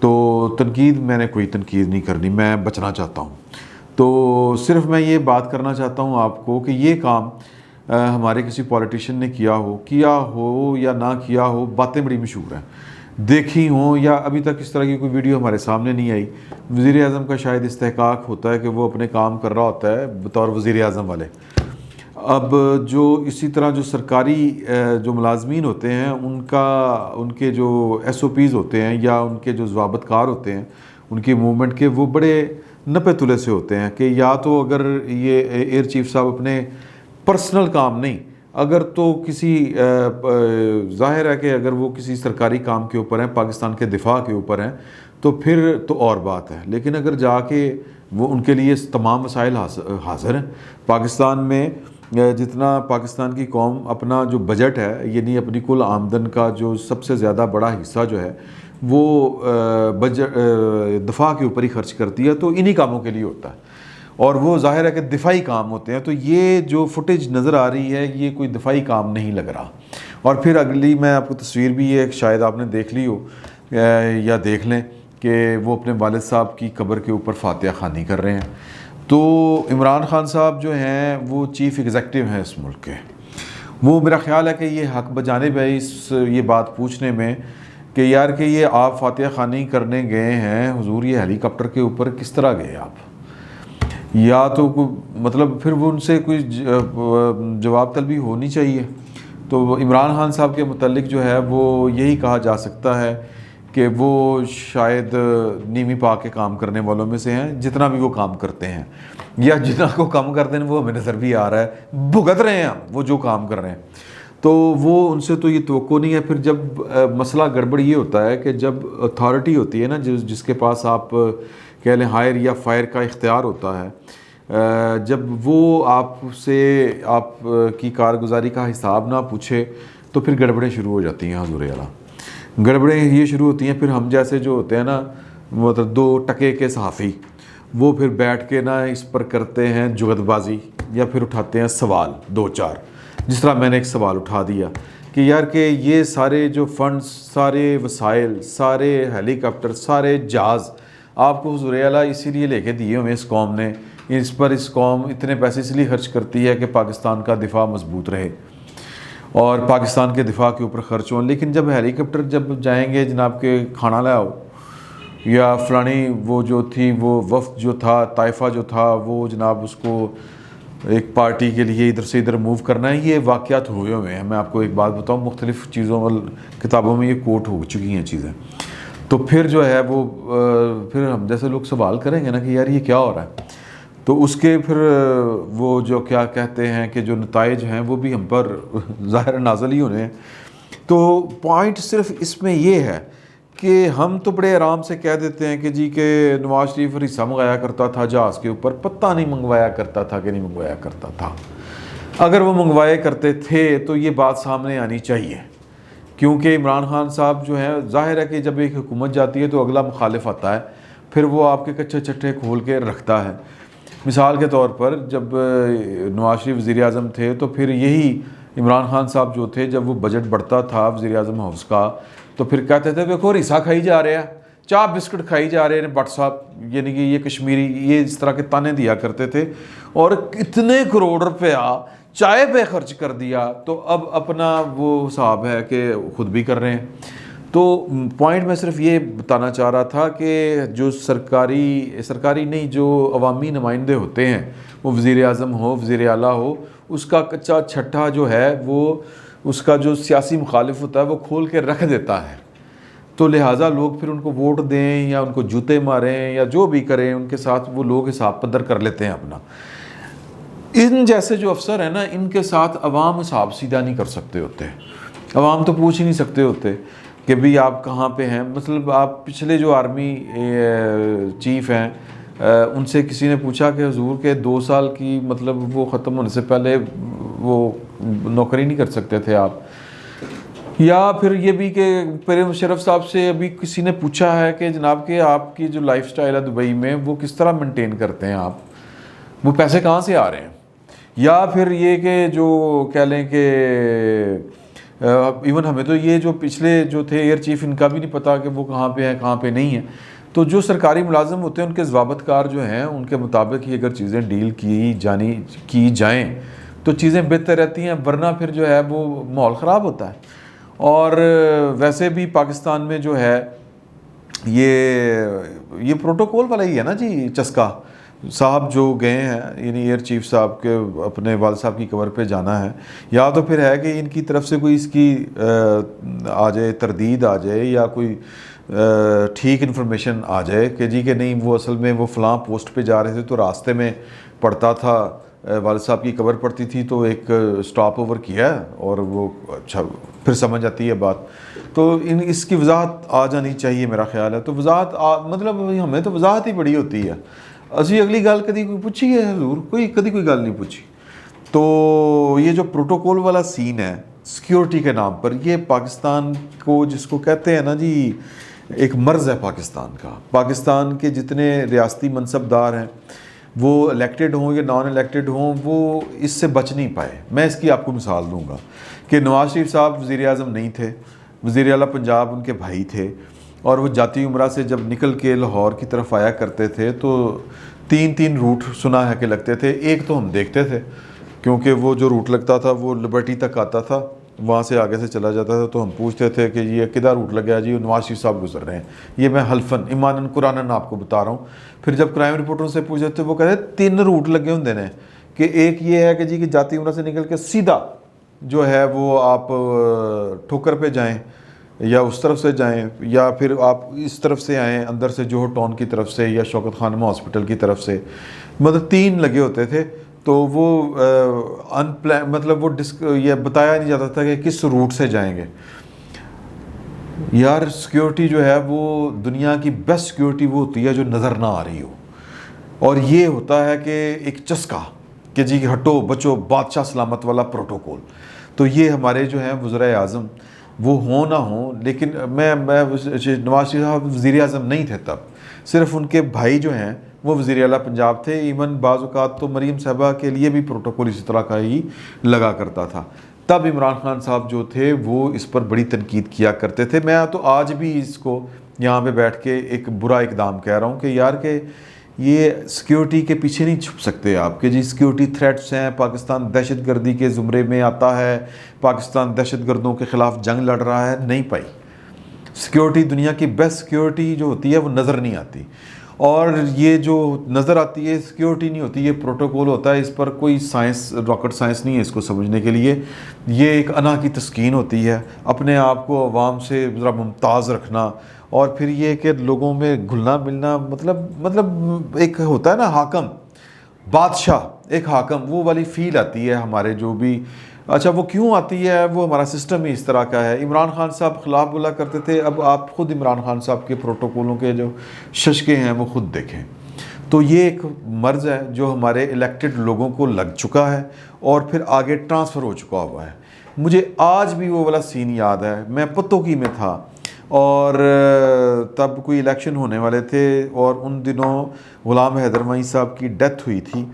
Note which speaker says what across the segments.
Speaker 1: تو تنقید میں نے کوئی تنقید نہیں کرنی، میں بچنا چاہتا ہوں. تو صرف میں یہ بات کرنا چاہتا ہوں آپ کو کہ یہ کام ہمارے کسی پولیٹیشین نے کیا ہو یا نہ کیا ہو، باتیں بڑی مشہور ہیں، دیکھی ہوں یا ابھی تک اس طرح کی کوئی ویڈیو ہمارے سامنے نہیں آئی. وزیر اعظم کا شاید استحقاق ہوتا ہے کہ وہ اپنے کام کر رہا ہوتا ہے بطور وزیر اعظم والے. اب جو اسی طرح جو سرکاری جو ملازمین ہوتے ہیں ان کے جو ایس او پیز ہوتے ہیں یا ان کے جو ضوابط کار ہوتے ہیں ان کی موومنٹ کے، وہ بڑے نپے تلے سے ہوتے ہیں کہ یا تو اگر یہ ایئر چیف صاحب اپنے پرسنل کام نہیں، اگر تو کسی ظاہر ہے کہ اگر وہ کسی سرکاری کام کے اوپر ہیں، پاکستان کے دفاع کے اوپر ہیں، تو پھر تو اور بات ہے. لیکن اگر جا کے وہ ان کے لیے تمام وسائل حاضر ہیں. پاکستان میں جتنا پاکستان کی قوم اپنا جو بجٹ ہے، یعنی اپنی کل آمدن کا جو سب سے زیادہ بڑا حصہ جو ہے وہ دفاع کے اوپر ہی خرچ کرتی ہے، تو انہی کاموں کے لیے ہوتا ہے اور وہ ظاہر ہے کہ دفاعی کام ہوتے ہیں. تو یہ جو فوٹیج نظر آ رہی ہے یہ کوئی دفاعی کام نہیں لگ رہا. اور پھر اگلی میں آپ کو تصویر بھی یہ شاید آپ نے دیکھ لی ہو یا دیکھ لیں کہ وہ اپنے والد صاحب کی قبر کے اوپر فاتحہ خوانی کر رہے ہیں. تو عمران خان صاحب جو ہیں وہ چیف ایگزیکٹو ہیں اس ملک کے. وہ میرا خیال ہے کہ یہ حق بجانب ہے یہ بات پوچھنے میں کہ یار کہ یہ آپ فاتحہ خوانی کرنے گئے ہیں حضور، یہ ہیلی کاپٹر کے اوپر کس طرح گئے آپ؟ یا تو مطلب پھر وہ ان سے کوئی جواب طلبی ہونی چاہیے. تو عمران خان صاحب کے متعلق جو ہے وہ یہی کہا جا سکتا ہے کہ وہ شاید نیمی پاک کے کام کرنے والوں میں سے ہیں، جتنا بھی وہ کام کرتے ہیں یا جتنا کو کام کرتے ہیں وہ ہمیں نظر بھی آ رہا ہے، بھگت رہے ہیں وہ جو کام کر رہے ہیں. تو وہ ان سے تو یہ توقع نہیں ہے. پھر جب مسئلہ گڑبڑ یہ ہوتا ہے کہ جب اتھارٹی ہوتی ہے نا، جس کے پاس آپ کہہ لیں ہائر یا فائر کا اختیار ہوتا ہے، جب وہ آپ سے آپ کی کارگزاری کا حساب نہ پوچھے تو پھر گڑبڑیں شروع ہو جاتی ہیں. حضور اعلیٰ گڑبڑیں یہ شروع ہوتی ہیں. پھر ہم جیسے جو ہوتے ہیں نا، مطلب 2 ٹکے کے صحافی، وہ پھر بیٹھ کے نا اس پر کرتے ہیں جغد بازی یا پھر اٹھاتے ہیں سوال 2-4. جس طرح میں نے ایک سوال اٹھا دیا کہ یار کہ یہ سارے جو فنڈز، سارے وسائل، سارے ہیلی کاپٹر، سارے جہاز آپ کو حضور اعلیٰ اسی لیے لے کے دیے ہوئے اس قوم نے، اس قوم اتنے پیسے اس لیے خرچ کرتی ہے کہ پاکستان کا دفاع مضبوط رہے اور پاکستان کے دفاع کے اوپر خرچ ہوں. لیکن جب ہیلی کاپٹر جب جائیں گے جناب کے کھانا لاؤ، یا فلانی وہ جو تھی وہ وفد جو تھا، طائفہ جو تھا، وہ جناب اس کو ایک پارٹی کے لیے ادھر سے ادھر موو کرنا ہے، یہ واقعات ہوئے ہوئے ہیں. میں آپ کو ایک بات بتاؤں، مختلف چیزوں کتابوں میں یہ کوٹ ہو چکی ہیں چیزیں. تو پھر جو ہے وہ پھر ہم جیسے لوگ سوال کریں گے نا کہ یار یہ کیا ہو رہا ہے، تو اس کے پھر وہ جو کیا کہتے ہیں کہ جو نتائج ہیں وہ بھی ہم پر ظاہر نازل ہی ہونے ہیں. تو پوائنٹ صرف اس میں یہ ہے کہ ہم تو بڑے آرام سے کہہ دیتے ہیں کہ جی کہ نواز شریف حصہ منگایا کرتا تھا جہاز کے اوپر، پتہ نہیں منگوایا کرتا تھا کہ نہیں منگوایا کرتا تھا. اگر وہ منگوائے کرتے تھے تو یہ بات سامنے آنی چاہیے، کیونکہ عمران خان صاحب جو ہیں ظاہر ہے کہ جب ایک حکومت جاتی ہے تو اگلا مخالف آتا ہے، پھر وہ آپ کے کچے چٹھے کھول کے رکھتا ہے. مثال کے طور پر جب نواز شریف وزیر اعظم تھے تو پھر یہی عمران خان صاحب جو تھے، جب وہ بجٹ بڑھتا تھا وزیر اعظم ہاؤس کا، تو پھر کہتے تھے دیکھو ریسہ کھائی جا رہے ہیں، چاہ بسکٹ کھائی جا رہے ہیں بٹ صاحب، یعنی کہ یہ کشمیری، یہ اس طرح کے تانے دیا کرتے تھے. اور اتنے کروڑ روپیہ چائے پہ خرچ کر دیا، تو اب اپنا وہ حساب ہے کہ خود بھی کر رہے ہیں. تو پوائنٹ میں صرف یہ بتانا چاہ رہا تھا کہ جو سرکاری نہیں، جو عوامی نمائندے ہوتے ہیں، وہ وزیر اعظم ہو، وزیر اعلیٰ ہو، اس کا کچا چھٹا جو ہے وہ اس کا جو سیاسی مخالف ہوتا ہے وہ کھول کے رکھ دیتا ہے. تو لہٰذا لوگ پھر ان کو ووٹ دیں یا ان کو جوتے ماریں یا جو بھی کریں، ان کے ساتھ وہ لوگ حساب پدر کر لیتے ہیں اپنا. ان جیسے جو افسر ہیں نا، ان کے ساتھ عوام حساب سیدھا نہیں کر سکتے ہوتے. عوام تو پوچھ ہی نہیں سکتے ہوتے کہ بھی آپ کہاں پہ ہیں. مطلب آپ پچھلے جو آرمی چیف ہیں ان سے کسی نے پوچھا کہ حضور کے 2 سال کی مطلب وہ ختم ہونے سے پہلے وہ نوکری نہیں کر سکتے تھے آپ. یا پھر یہ بھی کہ پیر مشرف صاحب سے ابھی کسی نے پوچھا ہے کہ جناب کہ آپ کی جو لائف سٹائل ہے دبئی میں وہ کس طرح مینٹین کرتے ہیں آپ، وہ پیسے کہاں سے آ رہے ہیں. یا پھر یہ کہ جو کہہ لیں کہ ایون ہمیں تو یہ جو پچھلے جو تھے ایئر چیف ان کا بھی نہیں پتا کہ وہ کہاں پہ ہیں کہاں پہ نہیں ہیں. تو جو سرکاری ملازم ہوتے ہیں ان کے ضوابط کار جو ہیں ان کے مطابق ہی اگر چیزیں ڈیل کی جائیں تو چیزیں بہتر رہتی ہیں, ورنہ پھر جو ہے وہ ماحول خراب ہوتا ہے. اور ویسے بھی پاکستان میں جو ہے یہ پروٹوکول والا ہی ہے نا جی. چسکا صاحب جو گئے ہیں, یعنی ایئر چیف صاحب کے اپنے والد صاحب کی قبر پہ جانا ہے, یا تو پھر ہے کہ ان کی طرف سے کوئی اس کی آ جائے تردید آ جائے, یا کوئی ٹھیک انفارمیشن آ جائے کہ جی کہ نہیں وہ اصل میں وہ فلاں پوسٹ پہ جا رہے تھے تو راستے میں پڑتا تھا, والد صاحب کی قبر پڑتی تھی تو ایک سٹاپ اوور کیا اور وہ اچھا پھر سمجھ آتی ہے بات. تو اس کی وضاحت آ جانی چاہیے میرا خیال ہے. تو وضاحت مطلب ہمیں تو وضاحت ہی بڑی ہوتی ہے. اسی اگلی گل کدی کوئی پوچھی ہے حضور, کدی کوئی گل نہیں پوچھی. تو یہ جو پروٹوکول والا سین ہے سیکیورٹی کے نام پر, یہ پاکستان کو جس کو کہتے ہیں نا جی ایک مرض ہے پاکستان کا. پاکستان کے جتنے ریاستی منصبدار ہیں وہ الیکٹڈ ہوں یا نان الیکٹڈ ہوں, وہ اس سے بچ نہیں پائے. میں اس کی آپ کو مثال دوں گا کہ نواز شریف صاحب وزیر اعظم نہیں تھے, وزیر اعلیٰ پنجاب ان کے بھائی تھے, اور وہ جاتی عمرہ سے جب نکل کے لاہور کی طرف آیا کرتے تھے تو 3 روٹ سنا ہے کہ لگتے تھے. ایک تو ہم دیکھتے تھے کیونکہ وہ جو روٹ لگتا تھا وہ لبرٹی تک آتا تھا, وہاں سے آگے سے چلا جاتا تھا, تو ہم پوچھتے تھے کہ یہ کدھر روٹ لگ گیا جی, نواز شریف صاحب گزر رہے ہیں. یہ میں حلفاً ایماناً قرآناً آپ کو بتا رہا ہوں. پھر جب کرائم رپورٹروں سے پوچھتے تھے وہ کہتے 3 روٹ لگے ہوں نے, کہ ایک یہ ہے کہ جی کہ جاتی عمرہ سے نکل کے سیدھا جو ہے وہ آپ ٹھوکر پہ جائیں یا اس طرف سے جائیں, یا پھر آپ اس طرف سے آئیں اندر سے جوہر ٹاؤن کی طرف سے یا شوکت خانمہ ہاسپٹل کی طرف سے. مطلب 3 لگے ہوتے تھے. تو وہ مطلب وہ یہ بتایا نہیں جاتا تھا کہ کس روٹ سے جائیں گے. یار سیکیورٹی جو ہے وہ دنیا کی بیسٹ سیکیورٹی وہ ہوتی ہے جو نظر نہ آ رہی ہو, اور یہ ہوتا ہے کہ ایک چسکا کہ جی ہٹو بچو بادشاہ سلامت والا پروٹوکول. تو یہ ہمارے جو ہیں وزرائے اعظم وہ ہوں نہ ہوں, لیکن میں نواز شریف صاحب وزیر اعظم نہیں تھے تب, صرف ان کے بھائی جو ہیں وہ وزیر اعلیٰ پنجاب تھے. ایون بعض اوقات تو مریم صاحبہ کے لیے بھی پروٹوکول اسی طرح کا ہی لگا کرتا تھا. تب عمران خان صاحب جو تھے وہ اس پر بڑی تنقید کیا کرتے تھے. میں تو آج بھی اس کو یہاں پہ بیٹھ کے ایک برا اقدام کہہ رہا ہوں کہ یار کہ یہ سیکیورٹی کے پیچھے نہیں چھپ سکتے آپ کہ جی سیکیورٹی تھریٹس ہیں, پاکستان دہشت گردی کے زمرے میں آتا ہے, پاکستان دہشت گردوں کے خلاف جنگ لڑ رہا ہے. نہیں پائی سیکیورٹی, دنیا کی بیسٹ سیکیورٹی جو ہوتی ہے وہ نظر نہیں آتی, اور یہ جو نظر آتی ہے سیکیورٹی نہیں ہوتی, یہ پروٹوکول ہوتا ہے. اس پر کوئی سائنس راکٹ سائنس نہیں ہے اس کو سمجھنے کے لیے. یہ ایک انا کی تسکین ہوتی ہے, اپنے آپ کو عوام سے ذرا ممتاز رکھنا, اور پھر یہ کہ لوگوں میں گھلنا ملنا. مطلب ایک ہوتا ہے نا حاکم بادشاہ, ایک حاکم, وہ والی فیل آتی ہے ہمارے جو بھی. اچھا وہ کیوں آتی ہے, وہ ہمارا سسٹم ہی اس طرح کا ہے. عمران خان صاحب خلاف بولا کرتے تھے, اب آپ خود عمران خان صاحب کے پروٹوکولوں کے جو ششکے ہیں وہ خود دیکھیں. تو یہ ایک مرض ہے جو ہمارے الیکٹڈ لوگوں کو لگ چکا ہے اور پھر آگے ٹرانسفر ہو چکا ہوا ہے. مجھے آج بھی وہ والا سین یاد ہے, میں پتوکی میں تھا اور تب کوئی الیکشن ہونے والے تھے, اور ان دنوں غلام حیدر معین صاحب کی ڈیتھ ہوئی تھی.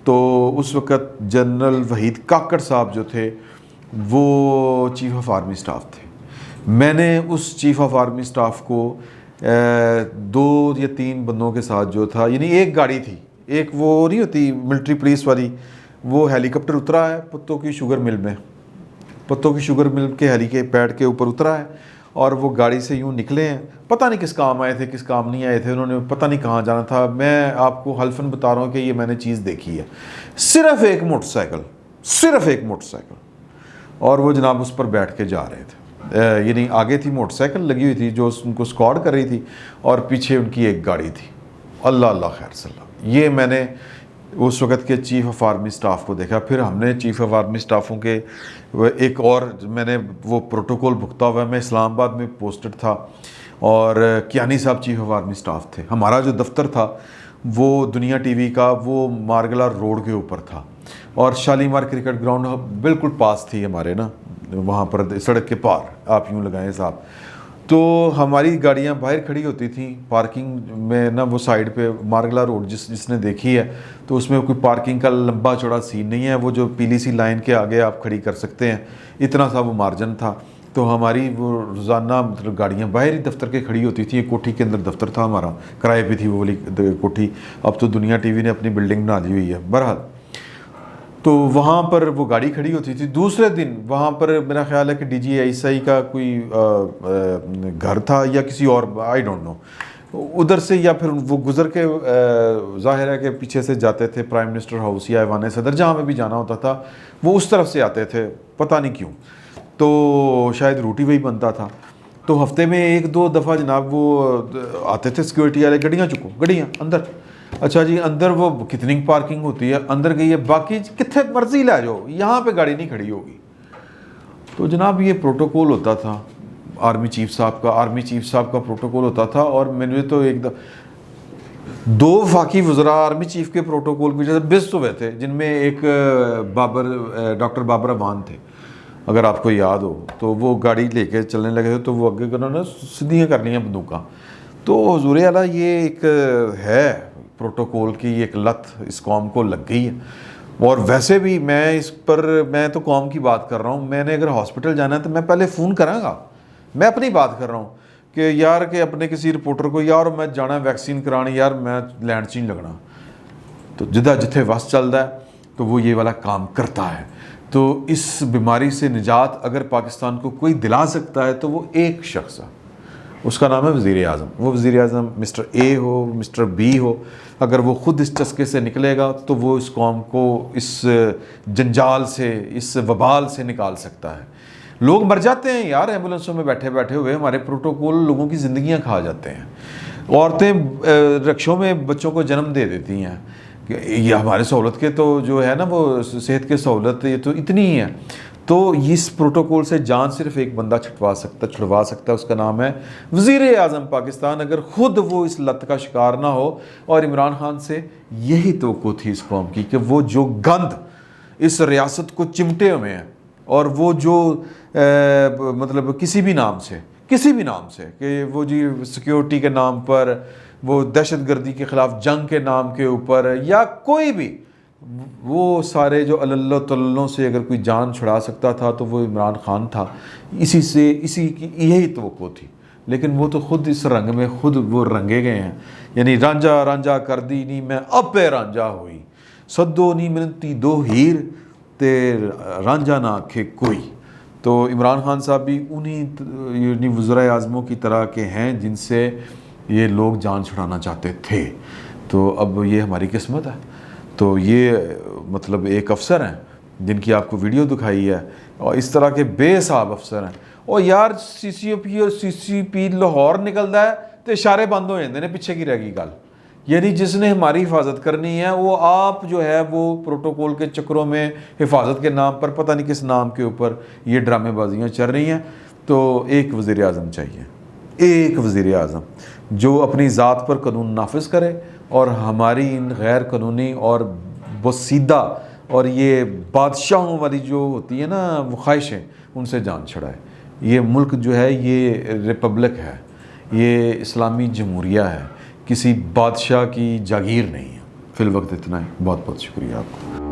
Speaker 1: تو اس وقت جنرل وحید کاکڑ صاحب جو تھے وہ چیف آف آرمی سٹاف تھے. میں نے اس چیف آف آرمی سٹاف کو 2 یا 3 بندوں کے ساتھ جو تھا, یعنی ایک گاڑی تھی, ایک وہ نہیں ہوتی ملٹری پولیس والی, وہ ہیلی کاپٹر اترا ہے پتوں کی شوگر مل میں, پتوں کی شوگر مل کے ہیلی کے پیڈ کے اوپر اترا ہے, اور وہ گاڑی سے یوں نکلے ہیں. پتہ نہیں کس کام آئے تھے کس کام نہیں آئے تھے, انہوں نے پتہ نہیں کہاں جانا تھا. میں آپ کو حلفاً بتا رہا ہوں کہ یہ میں نے چیز دیکھی ہے. صرف ایک موٹر سائیکل, اور وہ جناب اس پر بیٹھ کے جا رہے تھے. یعنی آگے تھی موٹر سائیکل لگی ہوئی تھی جو ان کو اسکواڈ کر رہی تھی, اور پیچھے ان کی ایک گاڑی تھی. اللہ خیر صلی. یہ میں نے اس وقت کے چیف آف آرمی سٹاف کو دیکھا. پھر ہم نے چیف آف آرمی سٹافوں کے ایک اور میں نے وہ پروٹوکول بھگتا ہوا ہے. میں اسلام آباد میں پوسٹڈ تھا, اور کیانی صاحب چیف آف آرمی سٹاف تھے. ہمارا جو دفتر تھا وہ دنیا ٹی وی کا وہ مارگلا روڈ کے اوپر تھا, اور شالیمار کرکٹ گراؤنڈ بالکل پاس تھی ہمارے نا, وہاں پر سڑک کے پار آپ یوں لگائیں صاحب. تو ہماری گاڑیاں باہر کھڑی ہوتی تھیں پارکنگ میں نا، وہ سائڈ پہ مارگلا روڈ جس نے دیکھی ہے تو اس میں کوئی پارکنگ کا لمبا چوڑا سین نہیں ہے، وہ جو پیلی سی لائن کے آگے آپ کھڑی کر سکتے ہیں، اتنا سا وہ مارجن تھا. تو ہماری وہ روزانہ مطلب گاڑیاں باہر ہی دفتر کے کھڑی ہوتی تھیں. ایک کوٹھی کے اندر دفتر تھا ہمارا، کرائے پہ تھی وہ والی کوٹھی. اب تو دنیا ٹی وی نے اپنی بلڈنگ بنا لی ہوئی ہے. بہرحال تو وہاں پر وہ گاڑی کھڑی ہوتی تھی. دوسرے دن وہاں پر میرا خیال ہے کہ ڈی جی ایس آئی کا کوئی گھر تھا یا کسی اور، آئی ڈونٹ نو، ادھر سے یا پھر وہ گزر کے ظاہر ہے کہ پیچھے سے جاتے تھے پرائم منسٹر ہاؤس یا ایوان صدر، جہاں پہ بھی جانا ہوتا تھا وہ اس طرف سے آتے تھے، پتہ نہیں کیوں. تو شاید روٹی وہی بنتا تھا. تو ہفتے میں ایک دو دفعہ جناب وہ آتے تھے سیکورٹی والے، گڈیاں چکو، گڈیاں اندر. اچھا جی، اندر وہ کتنی پارکنگ ہوتی ہے، اندر گئی ہے، باقی کتنے مرضی لے جاؤ، یہاں پہ گاڑی نہیں کھڑی ہوگی. تو جناب یہ پروٹوکول ہوتا تھا آرمی چیف صاحب کا پروٹوکول ہوتا تھا. اور میں تو ایک دو وفاقی وزراء آرمی چیف کے پروٹوکول کی وجہ سے بست ہوئے تھے، جن میں ایک ڈاکٹر بابر امان تھے، اگر آپ کو یاد ہو. تو وہ گاڑی لے کے چلنے لگے تھے تو وہ اگے انہوں نے سیدھیاں کرنی ہیں بندوقاں. تو حضور اعلیٰ یہ ایک ہے پروٹوکول کی ایک لت اس قوم کو لگ گئی ہے. اور ویسے بھی میں تو قوم کی بات کر رہا ہوں. میں نے اگر ہاسپٹل جانا ہے تو میں پہلے فون کراں گا. میں اپنی بات کر رہا ہوں کہ یار کہ اپنے کسی رپورٹر کو، یار میں جانا ہے ویکسین کرانے، یار میں لینڈ چ نہیں لگنا. تو جدہ جتھے وس چلتا ہے تو وہ یہ والا کام کرتا ہے. تو اس بیماری سے نجات اگر پاکستان کو کوئی دلا سکتا ہے تو وہ ایک شخص ہے، اس کا نام ہے وزیر اعظم. وہ وزیر اعظم مسٹر اے ہو مسٹر بی ہو، اگر وہ خود اس چسکے سے نکلے گا تو وہ اس قوم کو اس جنجال سے، اس وبال سے نکال سکتا ہے. لوگ مر جاتے ہیں یار ایمبولینسوں میں بیٹھے ہوئے، ہمارے پروٹوکول لوگوں کی زندگیاں کھا جاتے ہیں. عورتیں رکشوں میں بچوں کو جنم دے دیتی ہیں. یہ ہمارے سہولت کے تو جو ہے نا وہ صحت کے سہولت یہ تو اتنی ہی ہے. تو اس پروٹوکول سے جان صرف ایک بندہ چھڑوا سکتا ہے، اس کا نام ہے وزیر اعظم پاکستان. اگر خود وہ اس لت کا شکار نہ ہو. اور عمران خان سے یہی توقع تھی اس قوم کی کہ وہ جو گند اس ریاست کو چمٹے ہوئے ہیں، اور وہ جو مطلب کسی بھی نام سے کہ وہ جی سیکیورٹی کے نام پر، وہ دہشت گردی کے خلاف جنگ کے نام کے اوپر، یا کوئی بھی، وہ سارے جو اللہ تلوں سے اگر کوئی جان چھڑا سکتا تھا تو وہ عمران خان تھا. اسی کی یہی توقع تھی. لیکن وہ تو خود اس رنگ میں خود وہ رنگے گئے ہیں. یعنی رانجا کر دی نہیں میں اب پہ رانجا ہوئی، سدو نہیں منتی دو ہیر تے رانجا نہ آکھے کوئی. تو عمران خان صاحب بھی انہی وزراء اعظموں کی طرح کے ہیں جن سے یہ لوگ جان چھڑانا چاہتے تھے. تو اب یہ ہماری قسمت ہے. تو یہ مطلب ایک افسر ہیں جن کی آپ کو ویڈیو دکھائی ہے، اور اس طرح کے بے حساب افسر ہیں. اور یار سی سی پی لاہور نکلتا ہے تو اشارے بند ہو جاتے ہیں، پیچھے کی رہ گئی گل. یعنی جس نے ہماری حفاظت کرنی ہے وہ آپ جو ہے وہ پروٹوکول کے چکروں میں حفاظت کے نام پر پتہ نہیں کس نام کے اوپر یہ ڈرامے بازیاں چل رہی ہیں. تو ایک وزیر اعظم چاہیے، ایک وزیر اعظم جو اپنی ذات پر قانون نافذ کرے اور ہماری ان غیر قانونی اور بسیدہ اور یہ بادشاہوں والی جو ہوتی ہے نا وہ خواہشیں، ان سے جان چھڑائے. یہ ملک جو ہے یہ ریپبلک ہے، یہ اسلامی جمہوریہ ہے، کسی بادشاہ کی جاگیر نہیں ہے. فی الوقت اتنا ہی. بہت بہت شکریہ آپ کو.